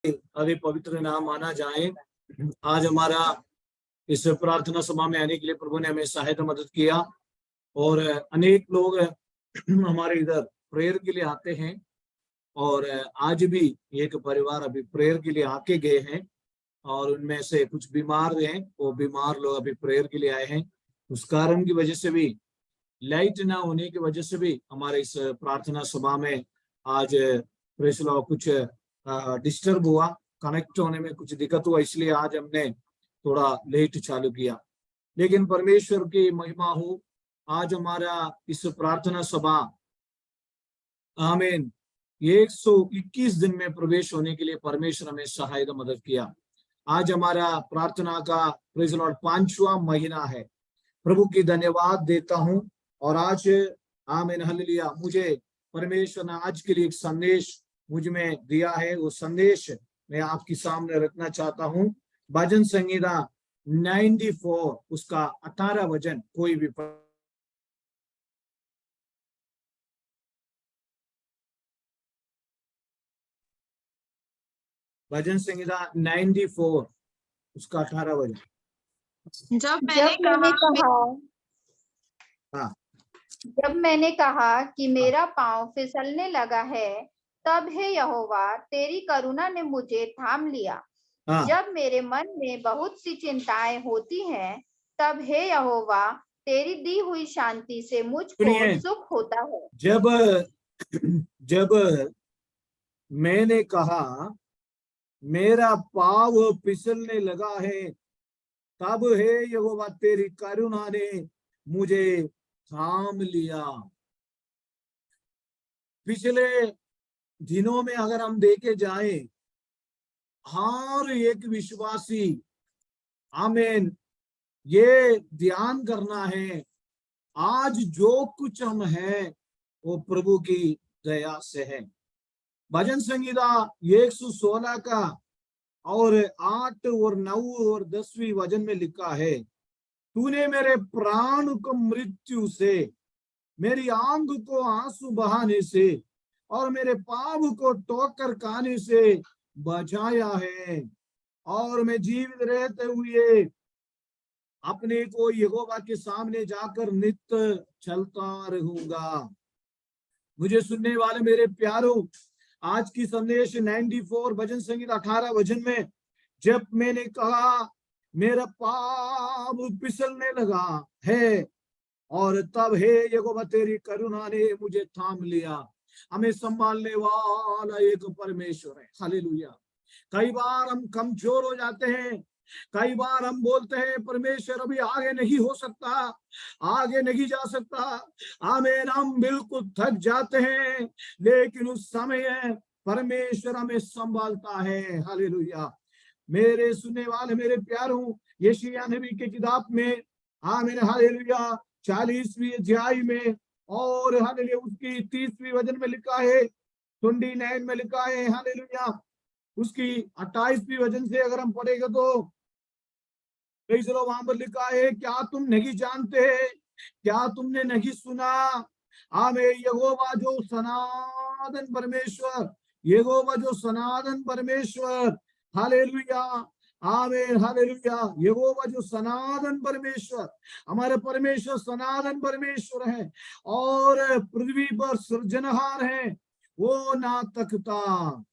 अरे पवित्र नाम माना जाए। आज हमारा इस प्रार्थना सभा में आने के लिए प्रभु ने हमें सहायता मदद किया और अनेक लोग हमारे इधर प्रेयर के लिए आते हैं और आज भी एक परिवार अभी प्रेयर के लिए आके गए हैं और उनमें से कुछ बीमार हैं, वो बीमार लोग अभी प्रेयर के लिए आए हैं। उस कारण की वजह से भी, लाइट ना होने की वजह से भी हमारे इस प्रार्थना सभा में आज प्रेस लॉ कुछ डिस्टर्ब हुआ, कनेक्ट होने में कुछ दिक्कत हुआ, इसलिए आज हमने थोड़ा लेट चालू किया। लेकिन परमेश्वर की महिमा हो, आज हमारा इस प्रार्थना सभा आमीन 121 दिन में प्रवेश होने के लिए परमेश्वर हमें सहायता मदद किया। आज हमारा प्रार्थना का प्रेज़ लॉर्ड 5वां महीना है। प्रभु की धन्यवाद देता हूं और आज आमीन हालेलुया, मुझे परमेश्वर ने आज के लिए एक संदेश मुझ में दिया है। वो संदेश मैं आपके सामने रखना चाहता हूं। भजन संहिता 94 उसका 18 वचन कोई भी भजन संहिता 94 उसका 18 वचन। जब मैंने कहा कि मेरा पांव फिसलने लगा है, तब हे यहोवा तेरी करुणा ने मुझे थाम लिया। जब मेरे मन में बहुत सी चिंताएं होती हैं, तब हे यहोवा तेरी दी हुई शांति से मुझको सुख होता है। जब मैंने कहा मेरा पाँव फिसलने लगा है, तब हे यहोवा तेरी करुणा ने मुझे थाम लिया। पिछले दिनों में अगर हम देखे जाएं, हर एक विश्वासी आमीन ये ध्यान करना है, आज जो कुछ हम हैं वो प्रभु की दया से है। भजन संहिता 116 का और 8 और 9 और 10वीं वचन में लिखा है, तूने मेरे प्राण को मृत्यु से, मेरी आंख को आंसू बहाने से और मेरे पाँव को ठोकर खाने से बचाया है, और मैं जीवित रहते हुए अपने को यहोवा के सामने जाकर नित्य चलता रहूंगा। मुझे सुनने वाले मेरे प्यारों, आज की संदेश 94 भजन संगीत 18 वचन में, जब मैंने कहा मेरा पाँव फिसलने लगा है, और तब हे यहोवा तेरी करुणा ने मुझे थाम लिया। हमें संभालने वाला एक परमेश्वर है। हालेलुया। कई बार हम कमजोर हो जाते हैं, कई बार हम बोलते हैं परमेश्वर अभी आगे नहीं हो सकता, आगे नहीं जा सकता, आमीन, हम बिल्कुल थक जाते हैं, लेकिन उस समय परमेश्वर हमें संभालता है। हालेलुया। मेरे सुनने वाले मेरे प्यारों, यशायाह नबी की किताब में आमीन हालेलुया 40वीं अध्याय में और हालेलुया उसकी 30वीं वचन में लिखा है, 29 में लिखा है हालेलुया, उसकी 28वीं वचन से अगर हम पढ़ेगा तो वहां पर लिखा है, क्या तुम नहीं जानते, क्या तुमने नहीं सुना, आमीन, यहोवा जो सनातन परमेश्वर, यहोवा जो सनातन परमेश्वर, हालेलुया, आमीन हालेलुया, यहोवा जो सनातन परमेश्वर, हमारे परमेश्वर सनातन परमेश्वर है और पृथ्वी पर सृजनहार है, वो ना तकता,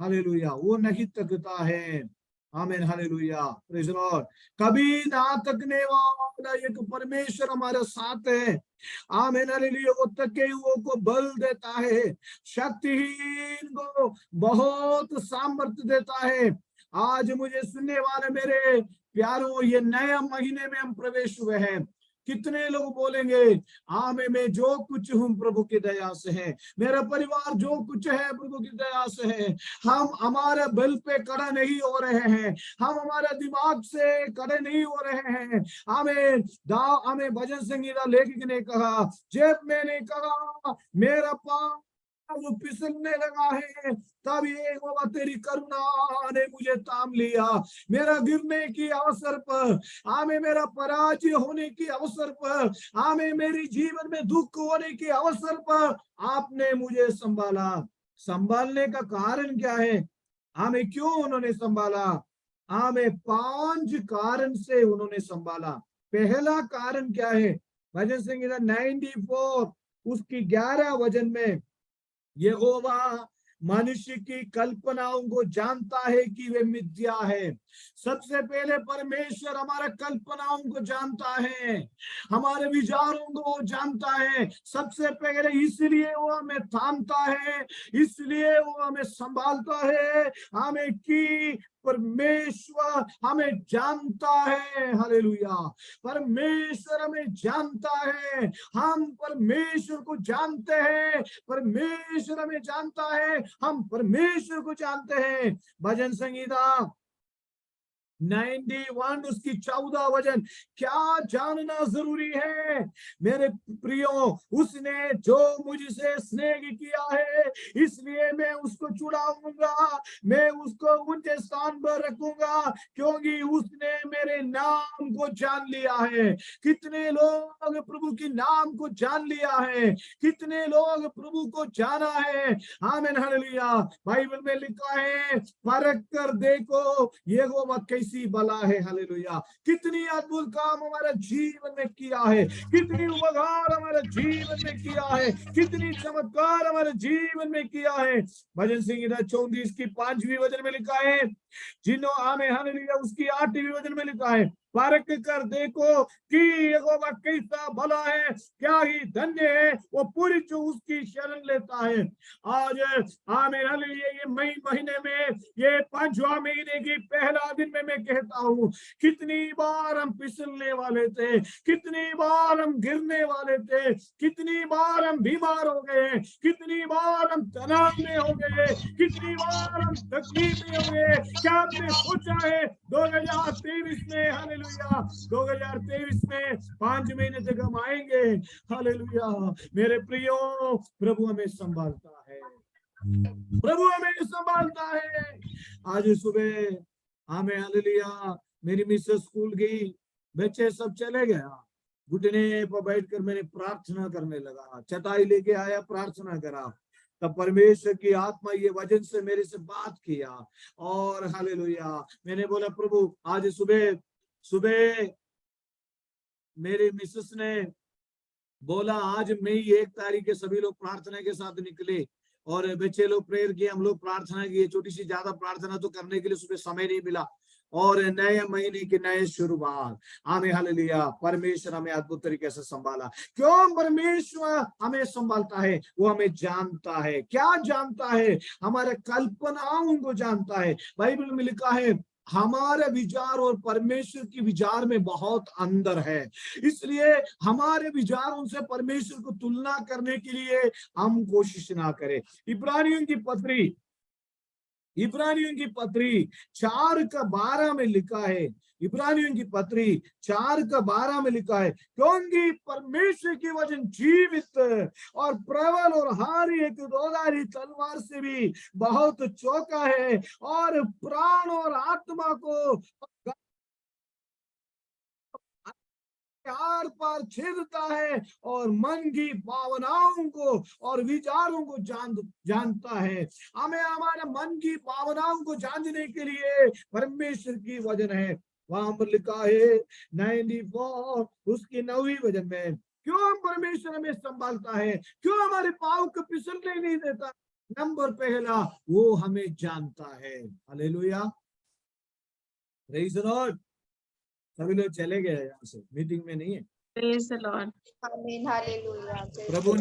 हालेलुया, वो नहीं तकता है। आमीन हालेलुया, प्रेज़ द लॉर्ड। कभी ना तकने वाला एक परमेश्वर हमारे साथ है। आमीन हालेलुया। वो तके हुओं को बल देता है, शक्तिहीन को बहुत सामर्थ्य देता है। आज मुझे सुनने वाले मेरे प्यारों, ये नए महीने में हम प्रवेश हुए हैं। कितने लोग बोलेंगे आमीन, मैं जो कुछ हूँ प्रभु की दया से है, मेरा परिवार जो कुछ है प्रभु की दया से है। हम हमारे बल पे खड़े नहीं हो रहे हैं, हम हमारे दिमाग से खड़े नहीं हो रहे हैं। आमीन। हमें भजन संगीता लेखक ने कहा, जब मैंने कहा मेरा पाँव वो फिसलने लगा है, तब ये बाबा तेरी करुणा ने मुझे थाम लिया। मेरा गिरने की अवसर पर, आमीन, मेरा पराजय होने की अवसर पर, आमीन, मेरी जीवन में दुख होने के अवसर पर आपने मुझे संभाला। संभालने का कारण क्या है? हमें क्यों उन्होंने संभाला? हमें 5 कारण से उन्होंने संभाला। पहला कारण क्या है? भजन संहिता 94 उसकी 11 वचन में यहोवा मनुष्य की कल्पनाओं को जानता है कि वे मिथ्या है। सबसे पहले परमेश्वर हमारे कल्पनाओं को जानता है, हमारे विचारों को वो जानता है सबसे पहले, इसलिए वो हमें थामता है, इसलिए वो हमें संभालता है। हमें कि परमेश्वर हमें जानता है। हालेलुया। परमेश्वर हमें जानता है, हम परमेश्वर को जानते हैं, परमेश्वर हमें जानता है, हम परमेश्वर को जानते हैं। भजन संहिता 91 उसकी 14 वचन, क्या जानना जरूरी है मेरे प्रियो? उसने जो मुझसे स्नेह किया है इसलिए मैं उसको छुड़ाऊंगा, मैं उसको ऊंचे स्थान पर रखूंगा, क्योंकि उसने मेरे नाम को जान लिया है। कितने लोग प्रभु के नाम को जान लिया है? कितने लोग प्रभु को जाना है? आमीन हालेलुया। बाइबल में लिखा है, परख कर देखो यहोवा कैसी भला है। हालेलुया। कितनी अद्भुत काम हमारे जीवन में किया है, कितनी उपकार हमारे जीवन में किया है, कितनी चमत्कार हमारे जीवन में किया है। भजन संहिता 34 की 5वीं वचन में लिखा है, जिन्हों आमे हालेलुया उसकी 8वीं वचन में लिखा है, परख कर देखो कि यहोवा कैसा भला है, क्या ही धन्य है वो पूरी जो उसकी शरण लेता है। आज आमीन हालेलुया, ये मई महीने में ये 5वां महीने की पहला दिन में मैं कहता हूँ, कितनी बार हम फिसलने वाले थे, कितनी बार हम गिरने वाले थे, कितनी बार हम बीमार हो गए, कितनी बार हम तनाव में हो गए, कितनी बार हम तकलीफ में हो गए। क्या आपने सोचा है 2023 में, हालेलुया 2023 में 5 महीने तक हम आएंगे? हालेलुया। मेरे प्रियो, प्रभु हमें संभालता है, प्रभु हमें संभालता है। आज सुबह हमें हालेलुया मेरी मिसेस स्कूल गई, बच्चे सब चले गया, घुटने पर बैठकर मैंने प्रार्थना करने लगा, चटाई लेके आया, प्रार्थना करा, तब परमेश्वर की आत्मा ये वचन से मेरे से बात किया। और हालेलुया मैंने बोला, प्रभु आज सुबह सुबह मेरी मिसेस ने बोला, आज मई 1 तारीख के सभी लोग प्रार्थना के साथ निकले और बच्चे लोग प्रेयर किए, हम लोग प्रार्थना किए, छोटी सी ज्यादा प्रार्थना तो करने के लिए सुबह समय नहीं मिला। और नए महीने की नए शुरुआत, आमीन हालेलुया। परमेश्वर हमें अद्भुत तरीके से संभाला। क्यों परमेश्वर हमें संभालता है? वो हमें जानता है। क्या जानता है? हमारे कल्पनाओं को जानता है। बाइबल में लिखा है, हमारे विचार और परमेश्वर के विचार में बहुत अंतर है, इसलिए हमारे विचारों से परमेश्वर को तुलना करने के लिए हम कोशिश ना करें। इब्रानियों की पत्री 4:12 में लिखा है, इब्रानियों की पत्री 4:12 में लिखा है, क्योंकि परमेश्वर की वचन जीवित और प्रबल और हर एक दोधारी तलवार से भी बहुत चौका है और प्राण और आत्मा को आर पार छेदता है और मन की भावनाओं को और विचारों को जानता है। हमें हमारे मन की भावनाओं को जानने के लिए परमेश्वर की वचन है। वहां पर लिखा है 94 उसकी 9वीं वचन में, क्यों परमेश्वर हमें संभालता है, क्यों हमारे पाँव को फिसलने नहीं देता? नंबर पहला, वो हमें जानता है। Hallelujah, praise the Lord. सभी लोग चले गए यहाँ से, मीटिंग में नहीं है। Praise the Lord. आमीन हालेलुया। प्रभु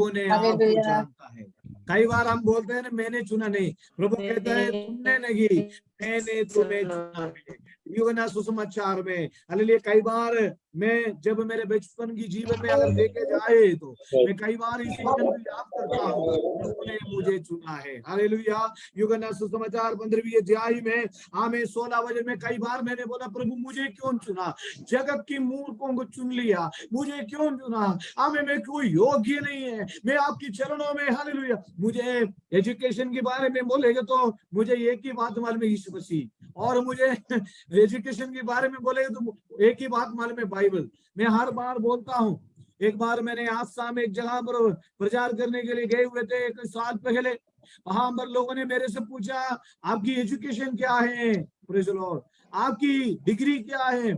ने आपको जानता है। कई बार हम बोलते हैं ना, मैंने चुना नहीं, प्रभु कहता है तुमने नहीं, मैंने तुम्हें चुना है। यूहन्ना सुसमाचार में हालेलुया। कई बार मैं जब मेरे बचपन की जीवन में अगर देखे जाए तो मैं कई बार इस वचन को याद करता हूँ, प्रभु ने मुझे चुना है। हालेलुया। यूहन्ना सुसमाचार 15वीं अध्याय में हमें 16 वचन में कई बार मैंने बोला, प्रभु मुझे क्यों चुना? जगत की मूर्खों को चुन लिया, मुझे क्यों चुना? हमें मैं कोई योग्य नहीं है, मैं आपकी चरणों में। हालेलुया। मुझे एजुकेशन के बारे में बोलेगा तो मुझे एक ही बात मालूम है, यीशु मसीह। और मुझे एजुकेशन के बारे में बोलेगा तो एक ही बात मालूम है, बाइबल। मैं हर बार बोलता हूँ। एक बार मैंने आसाम में एक जगह पर प्रचार करने के लिए गए हुए थे 1 साल पहले, वहां पर लोगों ने मेरे से पूछा आपकी एजुकेशन क्या है, प्रेज द लॉर्ड, आपकी डिग्री क्या है।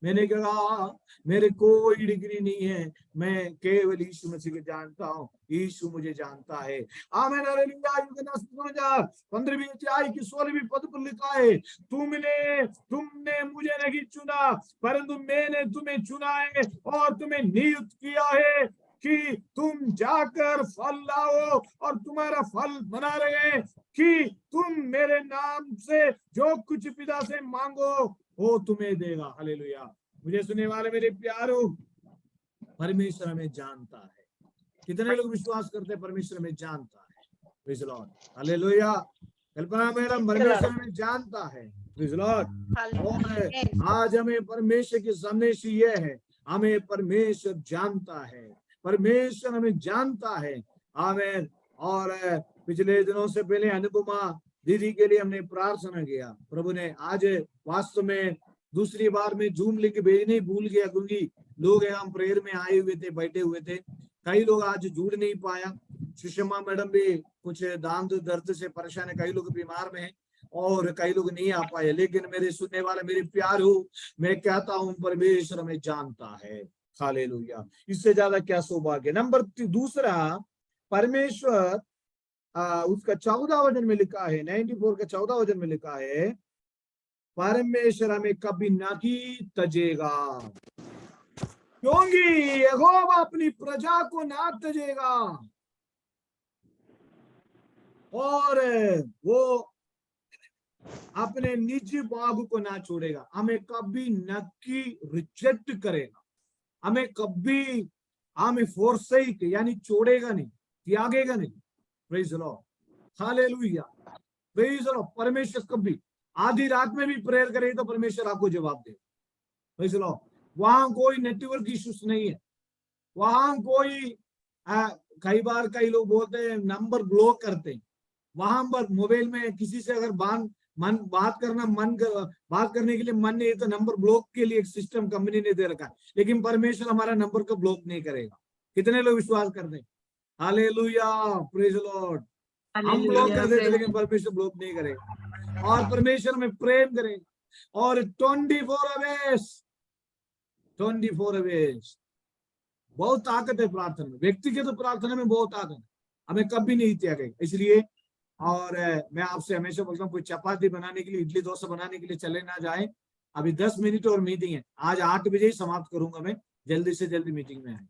मैंने कहा मेरे कोई डिग्री नहीं है, मैं केवल यीशु मसीह को जानता हूँ, यीशु मुझे जानता है। आमीन हालेलुया। 15वीं अध्याय की 16वीं पद पर लिखा है, तुमने मुझे नहीं चुना परंतु मैंने तुम्हें चुना है और तुम्हें नियुक्त किया है कि तुम जाकर फल लाओ और तुम्हारा फल बना रहे, कि तुम मेरे नाम से जो कुछ पिता से मांगो वो तुम्हें देगा। हालेलुया। मुझे सुनने वाले मेरे प्यारो, परमेश्वर हमें जानता है। कितने लोग विश्वास करते हैं परमेश्वर हमें जानता है? Praise the Lord. Hallelujah. Kalpana madam, परमेश्वर हमें जानता है। Praise the Lord. और आज हमें परमेश्वर की संदेश ये है, हमें परमेश्वर जानता है, परमेश्वर हमें जानता है। आमीन। और पिछले दिनों से पहले अनुपमा दीदी के लिए हमने प्रार्थना किया, प्रभु ने आज वास्तव में दूसरी बार में जूम लिंक भेजने ही भूल गया, क्योंकि लोग हम प्रेयर में आए हुए थे, बैठे हुए थे, कई लोग आज जुड़ नहीं पाया। सुषमा मैडम भी कुछ दांत दर्द से परेशान है, कई लोग बीमार में हैं और कई लोग नहीं आ पाए। लेकिन मेरे सुनने वाले मेरे प्यार हो, मैं कहता हूं परमेश्वर हमें जानता है। हालेलुया। इससे ज्यादा क्या सौभाग्य। नंबर दूसरा, परमेश्वर उसका 14 वचन में लिखा है, 94 का 14 वचन में लिखा है, परमेश्वर हमें कभी नहीं तजेगा, क्योंकि यहोवा अपनी प्रजा को ना तजेगा और वो अपने निजी बाग को ना छोड़ेगा। हमें कभी नक्की रिजेक्ट करेगा, हमें कभी हमें फोरसेक यानी छोड़ेगा नहीं, त्यागेगा नहीं। Praise the Lord. Hallelujah. Praise the Lord. परमेश्वर कभी आधी रात में भी प्रेयर करे तो परमेश्वर आपको जवाब दे। Praise the Lord. वहां कोई नेटवर्क इश्यूज नहीं है, वहां कोई कई बार कई लोग बोलते हैं नंबर ब्लॉक करते हैं, वहां पर मोबाइल में किसी से अगर बात करने के लिए मन नहीं है तो नंबर ब्लॉक के लिए एक सिस्टम कंपनी ने दे रखा है, लेकिन परमेश्वर हमारा नंबर को ब्लॉक नहीं करेगा। कितने लोग विश्वास करते हैं? हालेलुया। Praise the Lord. हम ब्लॉक कर देते लेकिन परमेश्वर ब्लॉक नहीं करेगा, और परमेश्वर में प्रेम करेगा। और 24 अवेज बहुत ताकत है प्रार्थना में, व्यक्तिगत प्रार्थना में बहुत ताकत है, हमें कभी नहीं त्यागेगा। इसलिए और मैं आपसे हमेशा बोलता हूँ, कोई चपाती बनाने के लिए, इडली डोसा बनाने के लिए चले ना जाए। अभी 10 मिनट और मीटिंग है, आज 8 बजे ही समाप्त करूंगा मैं, जल्दी से जल्दी मीटिंग में आए।